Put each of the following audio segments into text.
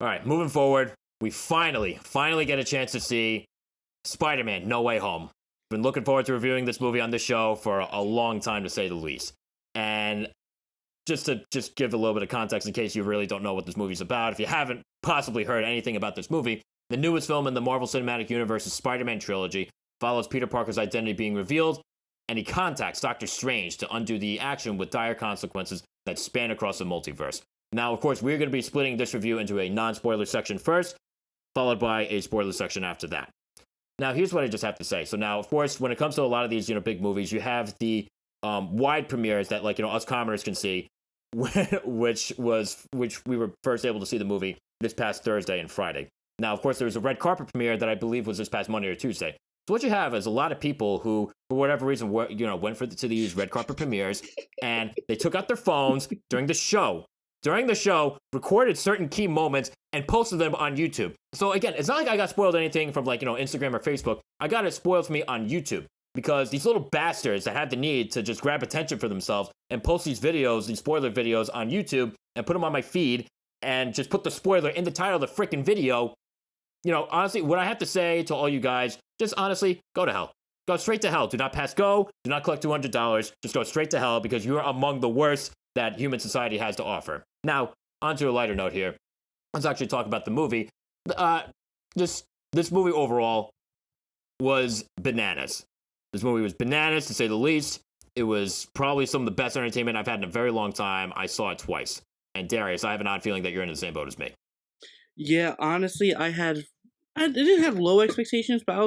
All right, moving forward, we finally get a chance to see Spider-Man: No Way Home. Been looking forward to reviewing this movie on this show for a long time, to say the least. And just to give a little bit of context in case you really don't know what this movie's about, if you haven't possibly heard anything about this movie, the newest film in the Marvel Cinematic Universe's Spider-Man trilogy follows Peter Parker's identity being revealed, and he contacts Doctor Strange to undo the action with dire consequences that span across the multiverse. Now, of course, we're going to be splitting this review into a non-spoiler section first, followed by a spoiler section after that. Now, here's what I just have to say. So now, of course, when it comes to a lot of these, big movies, you have the wide premieres that, us commoners can see, which we were first able to see the movie this past Thursday and Friday. Now, of course, there was a red carpet premiere that I believe was this past Monday or Tuesday. So what you have is a lot of people who, for whatever reason, went to these red carpet premieres, and they took out their phones during the show, recorded certain key moments, and posted them on YouTube. So again, it's not like I got spoiled anything from Instagram or Facebook. I got it spoiled for me on YouTube because these little bastards that had the need to just grab attention for themselves and post these spoiler videos on YouTube and put them on my feed and just put the spoiler in the title of the freaking video. Honestly, what I have to say to all you guys, just honestly, go to hell. Go straight to hell. Do not pass go. Do not collect $200. Just go straight to hell because you are among the worst that human society has to offer. Now, onto a lighter note here. Let's actually talk about the movie. This movie overall was bananas. This movie was bananas, to say the least. It was probably some of the best entertainment I've had in a very long time. I saw it twice. And Darius, I have an odd feeling that you're in the same boat as me. Yeah, honestly, I didn't have low expectations, but I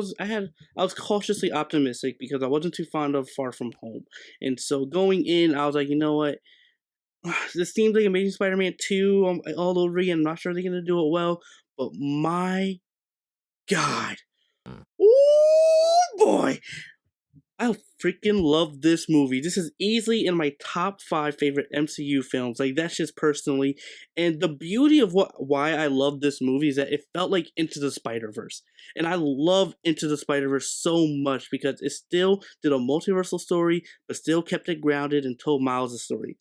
was cautiously optimistic because I wasn't too fond of Far From Home. And so going in, I was like, you know what? This seems like Amazing Spider-Man 2 all over again. I'm not sure they're going to do it well, but my God. Oh boy. I freaking love this movie. This is easily in my top 5 favorite MCU films. That's just personally. And the beauty of why I love this movie is that it felt like Into the Spider-Verse. And I love Into the Spider-Verse so much because it still did a multiversal story, but still kept it grounded and told Miles' story.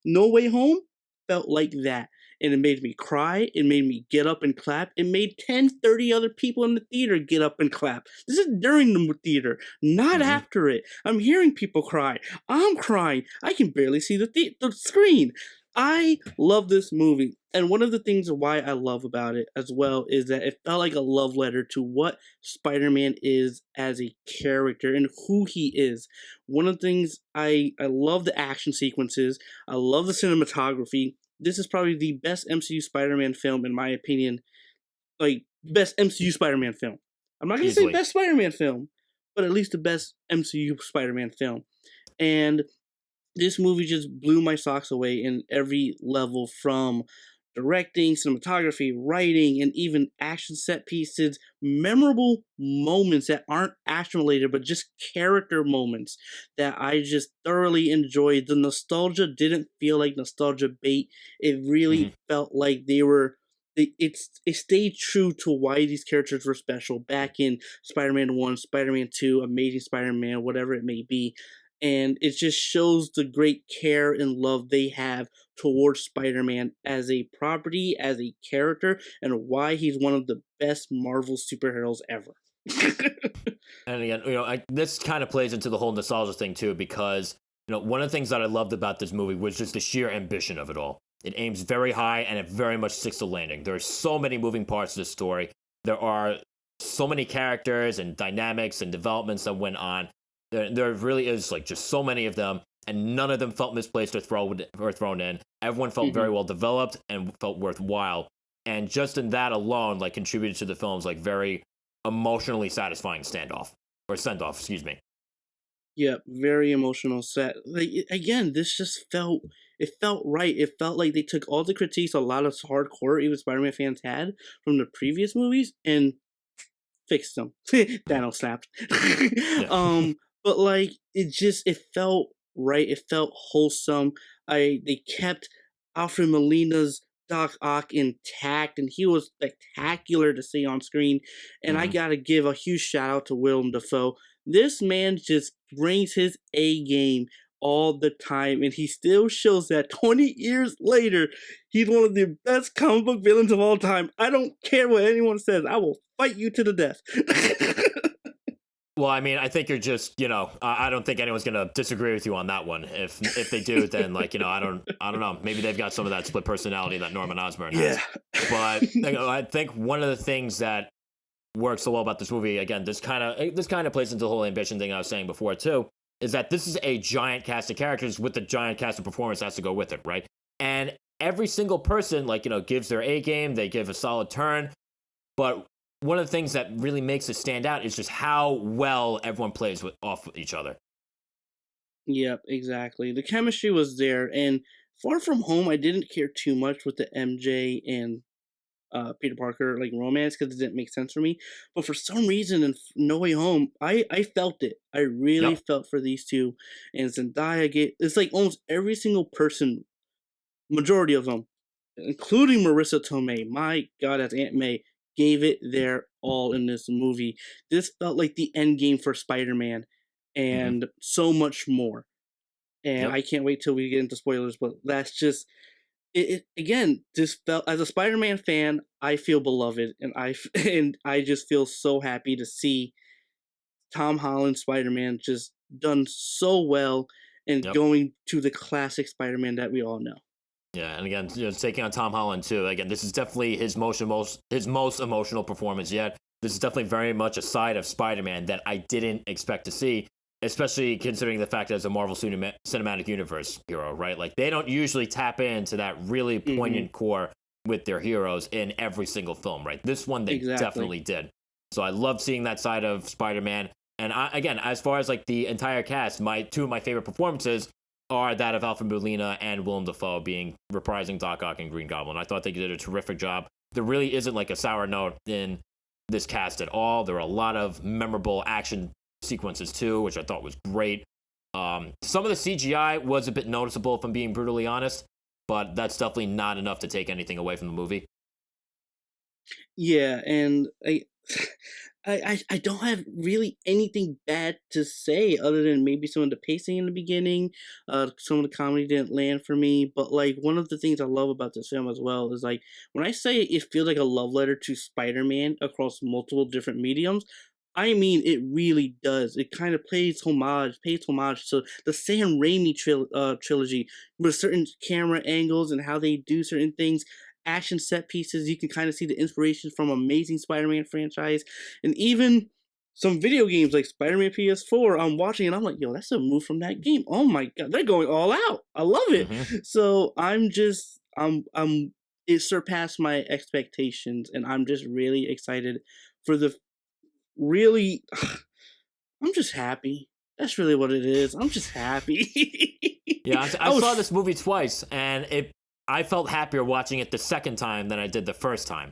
No Way Home felt like that. And it made me cry. It made me get up and clap. It made 30 other people in the theater get up and clap. This is during the theater, not after it. I'm hearing people cry. I'm crying. I can barely see the screen. I love this movie. And one of the things why I love about it as well is that it felt like a love letter to what Spider-Man is as a character and who he is. One of the things I love the action sequences. I love the cinematography. This is probably the best MCU Spider-Man film, in my opinion. Best MCU Spider-Man film. I'm not going to say best Spider-Man film, but at least the best MCU Spider-Man film. And this movie just blew my socks away in every level, from directing, cinematography, writing, and even action set pieces, memorable moments that aren't action related, but just character moments that I just thoroughly enjoyed. The nostalgia didn't feel like nostalgia bait. It really felt like it stayed true to why these characters were special back in Spider-Man 1, Spider-Man 2, Amazing Spider-Man, whatever it may be. And it just shows the great care and love they have towards Spider-Man as a property, as a character, and why he's one of the best Marvel superheroes ever. And again, this kind of plays into the whole nostalgia thing too, because one of the things that I loved about this movie was just the sheer ambition of it all. It aims very high, and it very much sticks to landing. There are so many moving parts to this story. There are so many characters and dynamics and developments that went on. There really is just so many of them, and none of them felt misplaced or thrown in. Everyone felt very well developed and felt worthwhile. And just in that alone, contributed to the film's very emotionally satisfying send-off, excuse me. Yeah, very emotional set. Again, this just felt right. It felt like they took all the critiques a lot of hardcore even Spider-Man fans had from the previous movies and fixed them. Thanos snapped. But it felt right. It felt wholesome. They kept Alfred Molina's Doc Ock intact, and he was spectacular to see on screen. And I gotta give a huge shout out to Willem Dafoe. This man just brings his A game all the time, and he still shows that 20 years later, he's one of the best comic book villains of all time. I don't care what anyone says. I will fight you to the death. Well, I mean, I think you're just, I don't think anyone's gonna disagree with you on that one. If they do, then like, I don't know. Maybe they've got some of that split personality that Norman Osborn has. But I think one of the things that works so well about this movie, again, this kind of plays into the whole ambition thing I was saying before too, is that this is a giant cast of characters with the giant cast of performance that has to go with it, right? And every single person, like, gives their A game, they give a solid turn, but one of the things that really makes it stand out is just how well everyone plays off each other. Yep, exactly. The chemistry was there, and Far From Home, I didn't care too much with the MJ and Peter Parker like romance because it didn't make sense for me. But for some reason in No Way Home, I felt it. I really Yep. felt for these two, and Zendaya. It's like almost every single person, majority of them, including Marisa Tomei. My God, as Aunt May gave it their all in this movie. This felt like the end game for Spider-Man, Hmm. and so much more. And Yep. I can't wait till we get into spoilers. But that's just it again. This felt as a Spider-Man fan, I feel beloved, and and I just feel so happy to see Tom Holland Spider-Man just done so well and Yep. going to the classic Spider-Man that we all know. Yeah, and again, taking on Tom Holland too. Again, this is definitely his most emotional performance yet. This is definitely very much a side of Spider-Man that I didn't expect to see, especially considering the fact that it's a Marvel Cinematic Universe hero, right? Like they don't usually tap into that really Hmm. poignant core with their heroes in every single film, right? This one they Exactly. definitely did. So I love seeing that side of Spider-Man. And again, as far as like the entire cast, my two of my favorite performances are that of Alfred Molina and Willem Dafoe being reprising Doc Ock and Green Goblin. I thought they did a terrific job. There really isn't like a sour note in this cast at all. There are a lot of memorable action sequences too, which I thought was great. Some of the CGI was a bit noticeable, if I'm being brutally honest, but that's definitely not enough to take anything away from the movie. Yeah, and I don't have really anything bad to say other than maybe some of the pacing in the beginning. Some of the comedy didn't land for me, but like one of the things I love about this film as well is like when I say it feels like a love letter to Spider-Man across multiple different mediums. I mean, it really does. It kind of pays homage to the Sam Raimi trilogy with certain camera angles and how they do certain things, action set pieces. You can kind of see the inspiration from Amazing Spider-Man franchise, and even some video games like Spider-Man PS4. I'm watching and I'm like, yo, that's a move from that game. Oh my god, they're going all out. I love it. Hmm. So I'm it surpassed my expectations, and I'm just really excited for the really. I'm just happy. That's really what it is. I'm just happy. Yeah, I I saw was this movie twice, and I felt happier watching it the second time than I did the first time,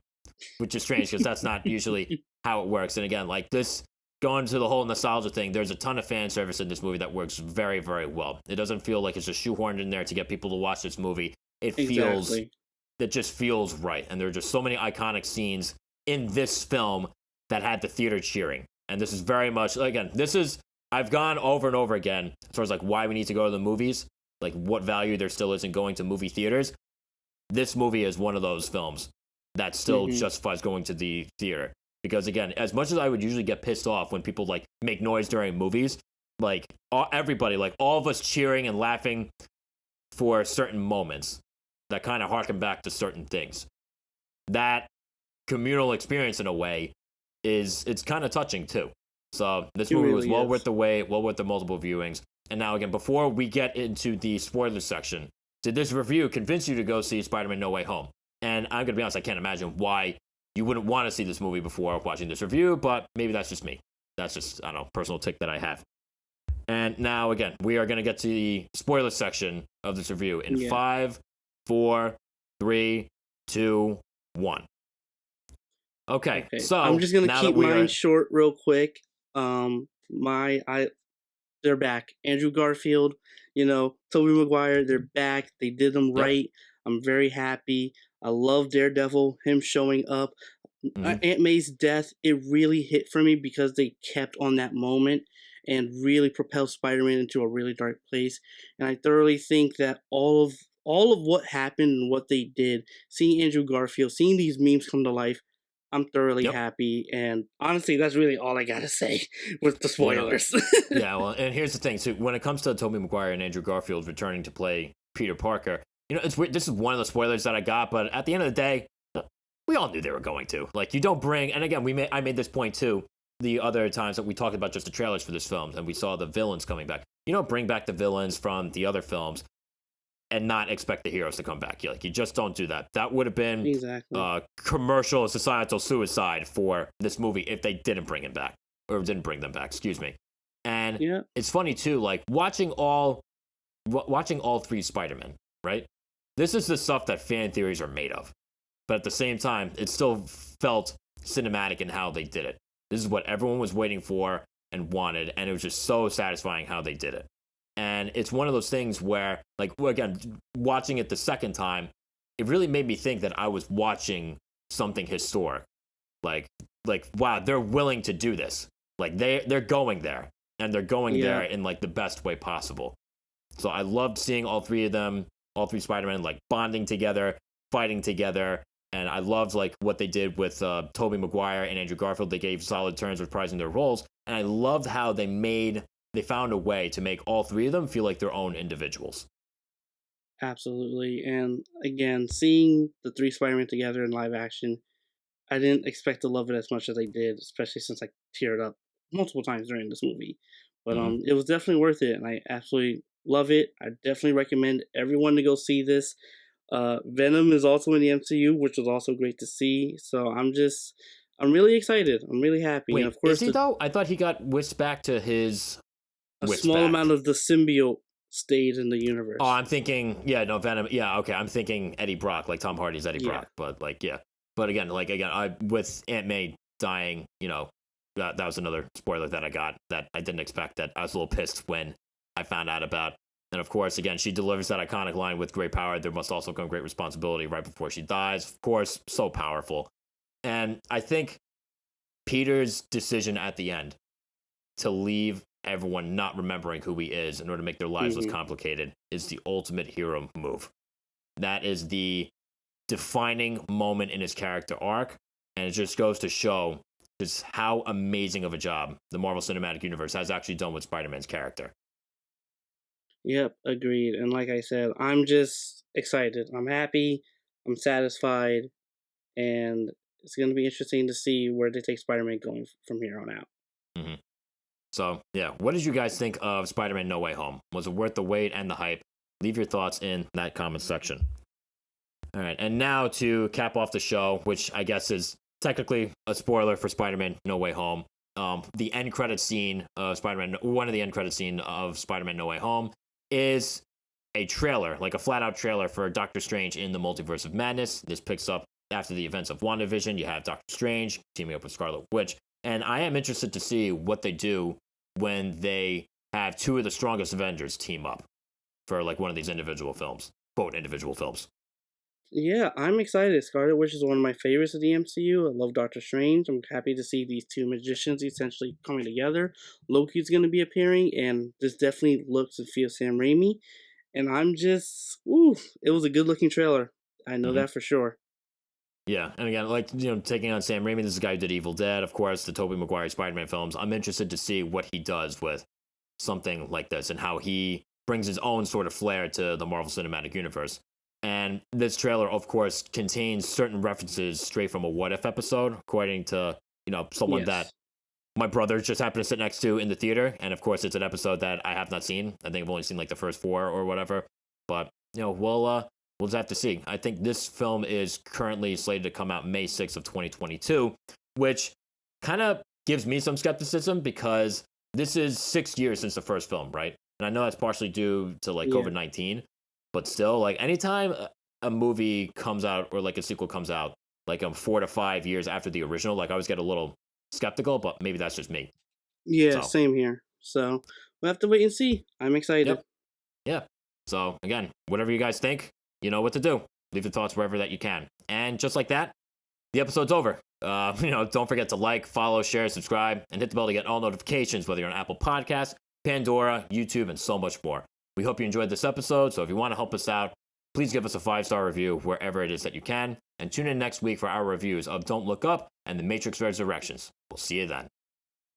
which is strange because that's not usually how it works. And again, like this, going to the whole nostalgia thing, there's a ton of fan service in this movie that works very, very well. It doesn't feel like it's just shoehorned in there to get people to watch this movie. exactly. It just feels right. And there are just so many iconic scenes in this film that had the theater cheering. And this is very much, again, I've gone over and over again as far as like why we need to go to the movies, like what value there still is in going to movie theaters. This movie is one of those films that still Hmm. justifies going to the theater. Because again, as much as I would usually get pissed off when people like make noise during movies, like everybody, like all of us cheering and laughing for certain moments that kind of harken back to certain things. That communal experience in a way it's kind of touching too. So this It movie was really well worth is. the wait, well worth the multiple viewings. And now again, before we get into the spoiler section, did this review convince you to go see Spider-Man No Way Home? And I'm gonna be honest, I can't imagine why you wouldn't want to see this movie before watching this review, but maybe that's just me. That's just, I don't know, personal tick that I have. And now again, we are gonna get to the spoiler section of this review in Yeah. 5, 4, 3, 2, 1. Okay, Okay. I'm so just gonna now that keep we mine are, short real quick. My I they're back. Andrew Garfield, Tobey Maguire, they're back. They did them yep. right. I'm very happy. I love Daredevil, him showing up. Hmm. Aunt May's death, it really hit for me because they kept on that moment. and really propel Spider-Man into a really dark place. And I thoroughly think that all of what happened and what they did, seeing Andrew Garfield, seeing these memes come to life, I'm thoroughly Yep. happy. And honestly, that's really all I gotta say with the spoilers. Yeah, well, and here's the thing. So when it comes to Tobey Maguire and Andrew Garfield returning to play Peter Parker, it's weird. This is one of the spoilers that I got, but at the end of the day, we all knew they were going to. Like, you don't bring, and again, I made this point too the other times that we talked about just the trailers for this film, and we saw the villains coming back. You don't bring back the villains from the other films and not expect the heroes to come back. You just don't do that. That would have been Exactly. commercial societal suicide for this movie if they didn't bring him back, or didn't bring them back. Excuse me. And Yeah. it's funny too, like watching all three Spider-Men, right? This is the stuff that fan theories are made of. But at the same time, it still felt cinematic in how they did it. This is what everyone was waiting for and wanted, and it was just so satisfying how they did it. And it's one of those things where, like, again, watching it the second time, it really made me think that I was watching something historic. Like, wow, they're willing to do this. Like, they're going there, and they're going there in like the best way possible. So I loved seeing all three of them, all three Spider-Men, like bonding together, fighting together. And I loved like what they did with Tobey Maguire and Andrew Garfield. They gave solid turns reprising their roles. And I loved how they found a way to make all three of them feel like their own individuals. Absolutely. And again, seeing the three Spider-Man together in live action, I didn't expect to love it as much as I did, especially since I teared up multiple times during this movie. But Mm-hmm. it was definitely worth it, and I absolutely love it. I definitely recommend everyone to go see this. Venom is also in the MCU, which was also great to see. So I'm really excited. I'm really happy. Wait, and of course, is he though? I thought he got whisked back to his. a small amount of the symbiote stayed in the universe. Oh, I'm thinking, Venom. Yeah, okay, I'm thinking Eddie Brock, like Tom Hardy's Eddie Brock. But like, yeah. But again, with Aunt May dying, that was another spoiler that I got that I didn't expect. That I was a little pissed when I found out about. And of course, again, she delivers that iconic line, "With great power, there must also come great responsibility," right before she dies. Of course, so powerful. And I think Peter's decision at the end to leave everyone not remembering who he is in order to make their lives less complicated is the ultimate hero move. That is the defining moment in his character arc, and it just goes to show just how amazing of a job the Marvel Cinematic Universe has actually done with Spider-Man's character. Yep, agreed. And like I said, I'm just excited. I'm happy. I'm satisfied. And it's going to be interesting to see where they take Spider-Man going from here on out. Mm-hmm. So, yeah, what did you guys think of Spider-Man No Way Home? Was it worth the wait and the hype? Leave your thoughts in that comment section. All right, and now to cap off the show, which I guess is technically a spoiler for Spider-Man No Way Home. The end credit scene of Spider-Man, one of the end credit scene of Spider-Man No Way Home is a trailer, like a flat-out trailer for Doctor Strange in the Multiverse of Madness. This picks up after the events of WandaVision. You have Doctor Strange teaming up with Scarlet Witch. And I am interested to see what they do when they have two of the strongest Avengers team up for like one of these individual films, quote, individual films. Yeah, I'm excited. Scarlet Witch is one of my favorites of the MCU. I love Doctor Strange. I'm happy to see these two magicians essentially coming together. Loki's going to be appearing, and this definitely looks and feels Sam Raimi. And I'm just, it was a good looking trailer. I know that for sure. Yeah, and again, taking on Sam Raimi, this is a guy who did Evil Dead, of course, the Tobey Maguire Spider-Man films. I'm interested to see what he does with something like this and how he brings his own sort of flair to the Marvel Cinematic Universe. And this trailer, of course, contains certain references straight from a What If episode, according to, someone that my brother just happened to sit next to in the theater. And of course, it's an episode that I have not seen. I think I've only seen like the first 4 or whatever. But, we'll just have to see. I think this film is currently slated to come out May 6th of 2022, which kind of gives me some skepticism because this is 6 years since the first film, right? And I know that's partially due to COVID-19, but still, like anytime a movie comes out or like a sequel comes out, like 4 to 5 years after the original, like I always get a little skeptical, but maybe that's just me. Yeah, same here. So we'll have to wait and see. I'm excited. Yep. Yeah. So again, whatever you guys think, you know what to do. Leave the thoughts wherever that you can. And just like that, the episode's over. Don't forget to like, follow, share, subscribe, and hit the bell to get all notifications, whether you're on Apple Podcasts, Pandora, YouTube, and so much more. We hope you enjoyed this episode, so if you want to help us out, please give us a 5-star review wherever it is that you can, and tune in next week for our reviews of Don't Look Up and The Matrix Resurrections. We'll see you then.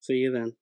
See you then.